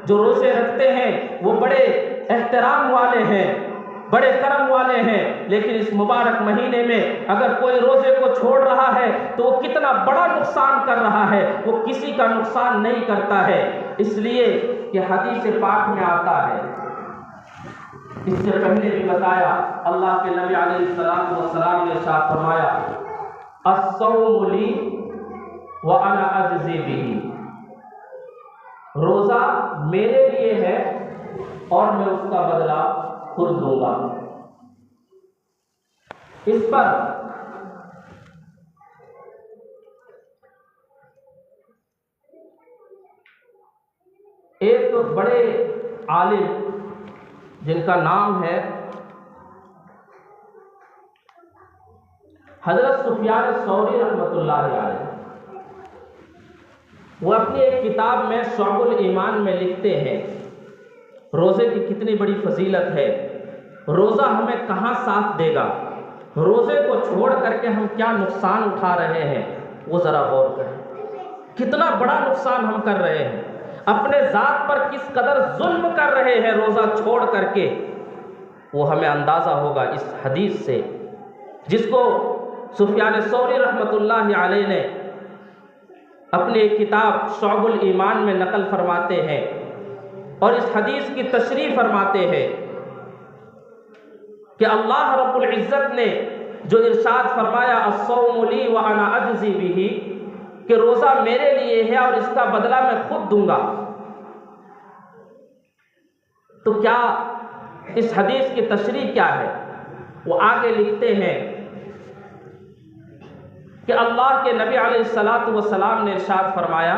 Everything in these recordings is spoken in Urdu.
جو روزے رکھتے ہیں وہ بڑے احترام والے ہیں، بڑے کرم والے ہیں، لیکن اس مبارک مہینے میں اگر کوئی روزے کو چھوڑ رہا ہے تو وہ کتنا بڑا نقصان کر رہا ہے، وہ کسی کا نقصان نہیں کرتا ہے۔ اس لیے کہ حدیث پاک میں آتا ہے، اس سے پہلے بھی بتایا، اللہ کے نبی علیہ السلام نے ارشاد فرمایا الصوم لی وانا اجزی بہ، روزہ میرے لیے ہے اور میں اس کا بدلہ خود دوں گا۔ اس پر ایک بڑے عالم جن کا نام ہے حضرت سفیان ثوری رحمۃ اللہ علیہ، وہ اپنی ایک کتاب میں شعب الایمان میں لکھتے ہیں روزے کی کتنی بڑی فضیلت ہے، روزہ ہمیں کہاں ساتھ دے گا، روزے کو چھوڑ کر کے ہم کیا نقصان اٹھا رہے ہیں، وہ ذرا غور کریں، کتنا بڑا نقصان ہم کر رہے ہیں، اپنے ذات پر کس قدر ظلم کر رہے ہیں روزہ چھوڑ کر کے، وہ ہمیں اندازہ ہوگا اس حدیث سے، جس کو سفیان ثوری رحمۃ اللہ علیہ نے اپنی ایک کتاب شعب الایمان میں نقل فرماتے ہیں اور اس حدیث کی تشریح فرماتے ہیں کہ اللہ رب العزت نے جو ارشاد فرمایا الصوم لی وانا اجزی بہ، کہ روزہ میرے لیے ہے اور اس کا بدلہ میں خود دوں گا، تو کیا اس حدیث کی تشریح کیا ہے؟ وہ آگے لکھتے ہیں کہ اللہ کے نبی علیہ السلام نے ارشاد فرمایا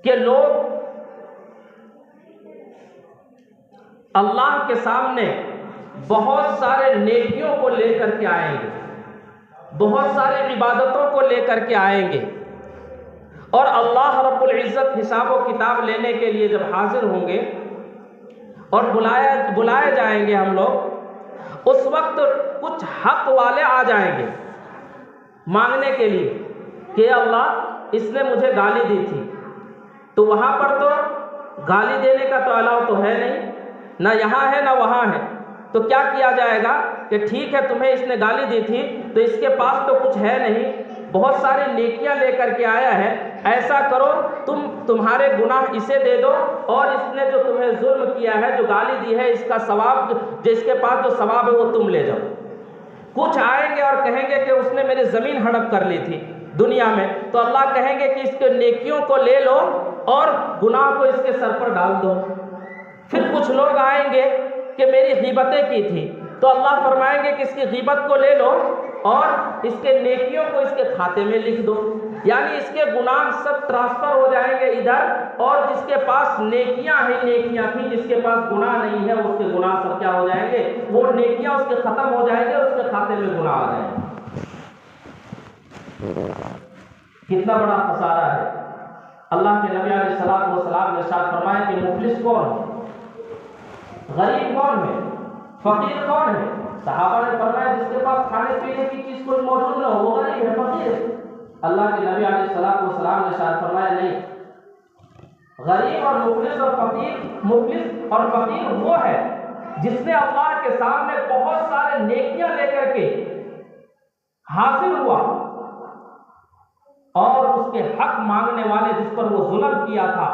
کہ لوگ اللہ کے سامنے بہت سارے نیکیوں کو لے کر کے آئیں گے، بہت سارے عبادتوں کو لے کر کے آئیں گے، اور اللہ رب العزت حساب و کتاب لینے کے لیے جب حاضر ہوں گے اور بلائے جائیں گے ہم لوگ، اس وقت کچھ حق والے آ جائیں گے مانگنے کے لیے کہ اللہ اس نے مجھے گالی دی تھی، تو وہاں پر تو گالی دینے کا تو الاؤ تو ہے نہیں، نہ یہاں ہے نہ وہاں ہے، تو کیا کیا جائے گا کہ ٹھیک ہے تمہیں اس نے گالی دی تھی تو اس کے پاس تو کچھ ہے نہیں، بہت ساری نیکیاں لے کر کے آیا ہے، ایسا کرو تمہارے گناہ اسے دے دو اور اس نے جو تمہیں ظلم کیا ہے، جو گالی دی ہے، اس کا ثواب، جس کے پاس جو ثواب ہے وہ تم لے جاؤ۔ کچھ آئیں گے اور کہیں گے کہ اس نے میری زمین ہڑپ کر لی تھی دنیا میں، تو اللہ کہیں گے کہ اس کے نیکیوں کو لے لو اور گناہ کو اس کے سر پر ڈال دو۔ پھر کچھ لوگ آئیں گے کہ میری غیبتیں کی تھی، تو اللہ فرمائیں گے کہ اس کی غیبت کو لے لو اور اس کے نیکیوں کو اس کے کھاتے میں لکھ دو، یعنی اس کے گناہ سب ٹرانسفر ہو جائیں گے ادھر، اور جس کے پاس نیکیاں تھیں، جس کے پاس گناہ نہیں ہے اس کے گناہ سب کیا ہو جائیں گے، وہ نیکیاں اس کے ختم ہو جائیں گے، اس کے کھاتے میں گناہ آ جائیں گے۔ کتنا بڑا خسارہ ہے۔ اللہ کے نبی علیہ السلام نے ارشاد فرمایا کہ مفلس کون ہے، غریب کون ہے، فقیر کون ہے؟ صحابہ نے فرمایا جس کے پاس کھانے پینے کی چیز کوئی موجود نہ ہو وہ غریب ہے، فقیر ہے۔ اللہ کے نبی علیہ السلام نے ارشاد فرمایا نہیں، غریب اور مفلس اور فقیر وہ ہے جس نے اللہ کے سامنے بہت سارے نیکیاں لے کر کے حاضر ہوا اور اس کے حق مانگنے والے جس پر وہ ظلم کیا تھا،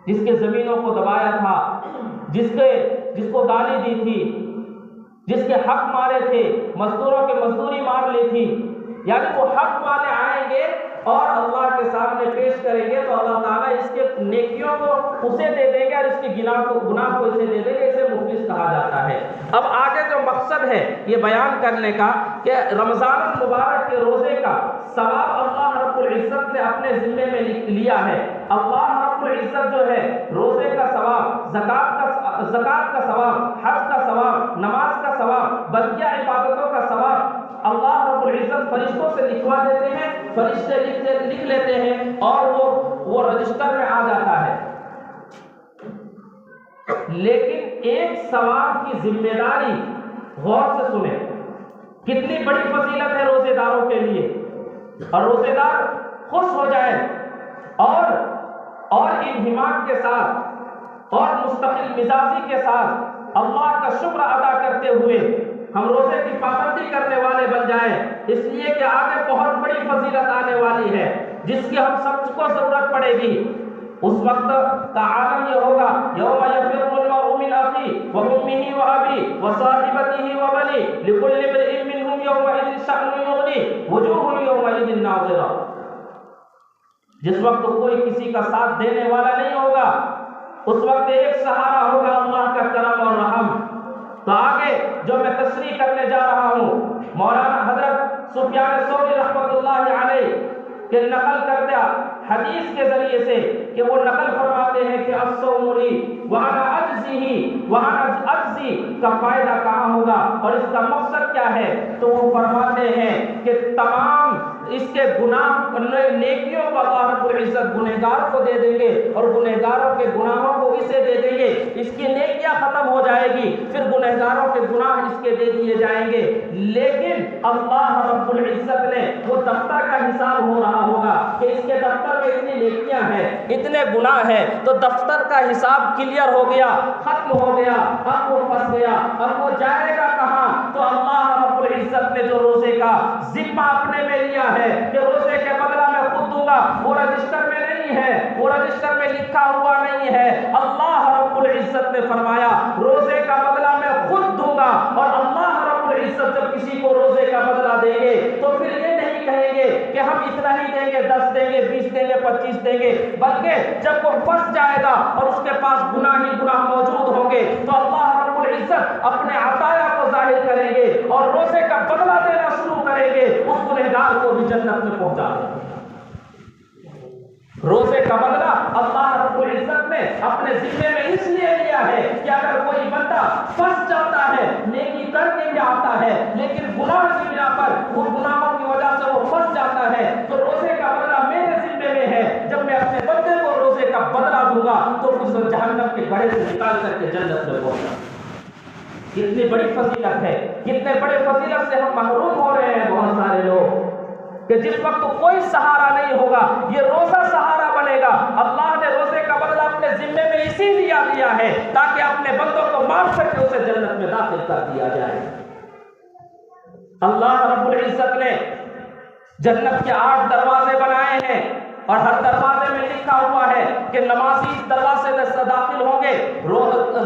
جس کے زمینوں کو دبایا تھا، جس کو گالی دی تھی، جس کے حق مارے تھے، مزدوروں کے مزدوری مار لی تھی، یعنی وہ حق والے آئیں گے اور اللہ کے سامنے پیش کریں گے تو اللہ تعالیٰ اس کے نیکیوں کو اسے دے دیں گے اور اس کے گناہ کو اسے دے دیں گے، اسے مفلس کہا جاتا ہے۔ اب آگے جو مقصد ہے یہ بیان کرنے کا کہ رمضان المبارک کے روزے کا ثواب اللہ رب العزت نے اپنے ذمے میں لیا ہے۔ اللہ رب العزت جو ہے روزے کا ثواب، زکوٰۃ کا ثواب، حج کا ثواب، نماز کا ثواب، بقیہ عبادتوں کا ثواب اللہ رب العزت فرشتوں سے لکھوا دیتے ہیں، فرشتے لکھ لیتے ہیں اور وہ رجسٹر میں آ جاتا ہے۔ لیکن ایک ثواب کی ذمہ داری غور سے سنیں، کتنی بڑی فضیلت ہے روزے داروں کے لیے، اور روزے دار خوش ہو جائے اور شدید ہمت کے ساتھ اور مستقل مزاجی کے ساتھ اللہ کا شکر ادا کرتے ہوئے ہم روزے کی پابندی کرنے والے بن جائیں، اس لیے کہ آگے بہت بڑی فضیلت آنے والی ہے جس کی ہم سب کو ضرورت پڑے گی۔ اس وقت کا عالم یہ ہوگا یوم یفر المرء من اخیہ وامہ وابیہ وصاحبتہ وبنیہ لکل امرئ منہم یومئذ شأن یغنیہ وجوہ یومئذ ناظرہ۔ جس وقت کوئی کسی کا ساتھ دینے والا نہیں ہوگا، اس وقت ایک سہارا ہوگا اللہ کا کرم اور رحم۔ تو آگے جو میں تشریح کرنے جا رہا ہوں، مولانا حضرت سفیان ثوری رحمۃ اللہ علیہ کے نقل کردہ حدیث کے ذریعے سے کہ وہ نقل فرماتے ہیں کہ الصوم لی وانا اجزی کا فائدہ کہاں ہوگا اور اس کا مقصد کیا ہے؟ تو وہ فرماتے ہیں کہ تمام اس کے گناہ نیکیوں کو اللہ رب العزت گنہگار کو دے دیں گے اور گنہگاروں کے گناہوں کو اسے دے دیں گے، اس کی نیکیاں ختم ہو جائے گی، پھر گنہگاروں کے گناہ اس کے دے دیے جائیں گے۔ لیکن اللہ رب العزت نے وہ دفتر کا حساب ہو رہا ہوگا کہ اس کے دفتر میں اتنی نیکیاں ہیں، اتنے گناہ ہیں، تو دفتر کا حساب کلیئر ہو گیا، ختم ہو گیا، اب وہ پھنس گیا، اب وہ جائے گا کہاں؟ تو اللہ رب العزت نے جو روزے کا ذمہ اپنے میں لیا ہے کہ روزے کے بدلہ میں خود دوں گا، وہ رجسٹر میں نہیں ہے، وہ رجسٹر میں لکھا ہوا نہیں ہے۔ اللہ رب العزت نے فرمایا روزے کا بدلہ میں خود دوں گا، اور اللہ رب العزت جب کسی کو روزے کا بدلہ دیں گے تو پھر یہ نہیں کہیں گے کہ ہم اتنا ہی دیں گے، 10 دیں گے، 20 دیں گے، 25 دیں گے، بلکہ جب وہ پھنس جائے گا اور اس کے پاس گناہ ہی گناہ موجود ہوں گے تو اللہ رب العزت اپنے عطایا کو ظاہر کریں گے اور روزے کا بدلہ دینا شروع کریں گے، اس گنہگار کو بھی جنت میں پہنچا دیں گے۔ روزے کا بدلہ اللہ رب العزت نے اپنے ذمے میں اس لیے لیا ہے کہ اگر کوئی بندہ پھنس جاتا ہے، نیکی کر کے بھی آتا ہے لیکن گناہ کی بنا پر وہ گناہوں کی وجہ سے وہ پھنس جاتا ہے، تو روزے کا بدلہ میرے ذمے میں ہے، جب میں اپنے بندے کو روزے کا بدلہ دوں گا تو اس جہنم کے گڑھے سے نکال کر کے جنت میں پہنچا۔ کتنی بڑی فضیلت ہے، کتنے بڑے فضیلت سے ہم محروم ہو رہے ہیں بہت سارے لوگ کہ جس وقت کوئی سہارا نہیں ہوگا یہ روزہ سہارا بنے گا۔ اللہ نے روزے کا بدلہ اپنے ذمے میں اسی لیے لیا ہے تاکہ اپنے بندوں کو مار سکے، اسے جنت میں داخل کر دیا جائے۔ اللہ رب العزت نے جنت کے 8 دروازے بنائے ہیں اور ہر دروازے میں لکھا ہوا ہے کہ نمازی اس دروازے سے داخل ہوں گے،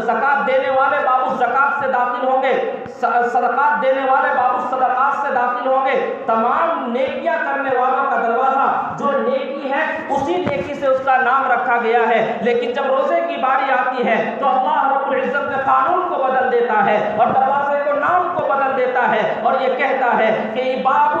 زکات دینے والے باب الزکات سے داخل ہوں گے، صدقات دینے والے باب الصدقات سے داخل ہوں گے۔ تمام نیکیاں کرنے والوں کا دروازہ جو نیکی ہے اسی نیکی سے اس کا نام رکھا گیا ہے، لیکن جب روزے کی باری آتی ہے تو اللہ رب العزت نے قانون کو بدل دیتا ہے اور دروازے کو نام کو بدل دیتا ہے اور یہ کہتا ہے کہ یہ باب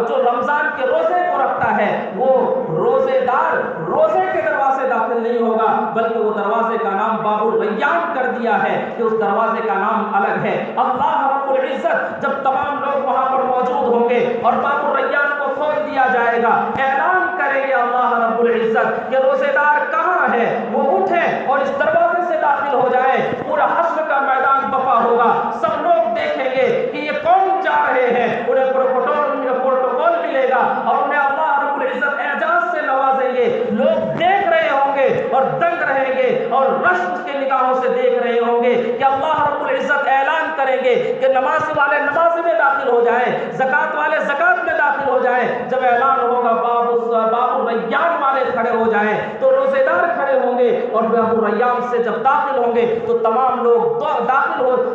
جو رمضان کے روزے کو رکھتا ہے وہ روزے دار روزے کے دروازے داخل نہیں ہوگا، بلکہ وہ دروازے کا نام باب الریان کر دیا ہے کہ اس دروازے کا نام الگ ہے۔ اللہ رب العزت جب تمام لوگ وہاں پر موجود ہوں گے اور باب الریان کو کھول دیا جائے گا، اعلان کریں گے اللہ رب العزت کہ روزے دار کہاں ہے، وہ اٹھیں اور اس دروازے سے داخل ہو جائیں۔ پورا حشر کا میدان بپا ہوگا، سب لوگ دیکھیں گے کہ یہ کون جا رہے ہیں، انہیں پروٹوکول ملے گا اور انہیں اللہ رب العزت اعزاز سے نوازیں گے۔ لوگ دیکھ رہے ہوں گے اور دنگ رہیں گے اور رشک کے نگاہوں سے دیکھ رہے ہوں گے کہ اللہ رب العزت اعلان کریں گے کہ نماز والے نماز میں داخل ہو جائیں، زکات والے زکات میں داخل ہو جائیں۔ جب اعلان ہوگا باب الریان والے کھڑے ہو جائیں تو روزے دار کھڑے ہوں گے اور باب الریان سے جب داخل ہوں گے تو تمام لوگ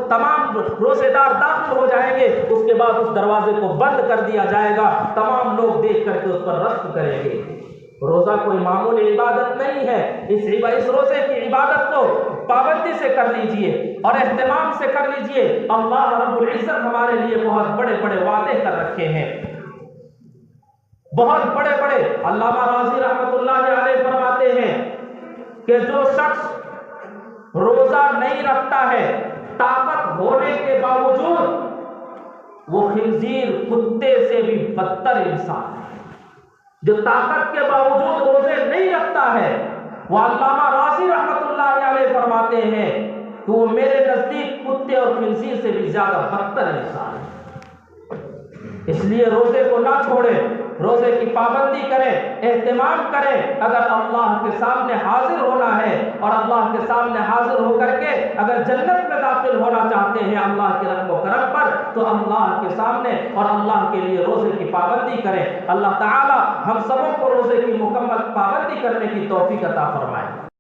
تمام روزے دار داخل ہو جائیں گے۔ اس کے بعد اس دروازے کو بند کر دیا جائے گا، تمام لوگ دیکھ کر کے اس پر رشک کریں گے۔ روزہ کوئی معمولی عبادت نہیں ہے، اس روزے کی عبادت کو پابندی سے کر لیجئے اور اہتمام سے کر لیجئے۔ اللہ رب العزت ہمارے لیے بہت بڑے بڑے وعدے کر رکھے ہیں، بہت بڑے بڑے۔ علامہ راضی رحمۃ اللہ علیہ فرماتے ہیں کہ جو شخص روزہ نہیں رکھتا ہے طاقت ہونے کے باوجود وہ خنزیر کتے سے بھی بدتر انسان ہے۔ جو طاقت کے باوجود روزے نہیں رکھتا ہے وہ علامہ راضی رحمۃ اللہ علیہ فرماتے ہیں کہ وہ میرے نزدیک کتے اور خنزیر سے بھی زیادہ بدتر انسان ہے۔ اس لیے روزے کو نہ چھوڑیں، روزے کی پابندی کریں، اہتمام کریں۔ اگر اللہ کے سامنے حاضر ہونا ہے اور اللہ کے سامنے حاضر ہو کر کے اگر جنت میں داخل ہونا چاہتے ہیں اللہ کے رحم و کرم پر، تو اللہ کے سامنے اور اللہ کے لیے روزے کی پابندی کریں۔ اللہ تعالی ہم سبوں کو روزے کی مکمل پابندی کرنے کی توفیق عطا فرمائے۔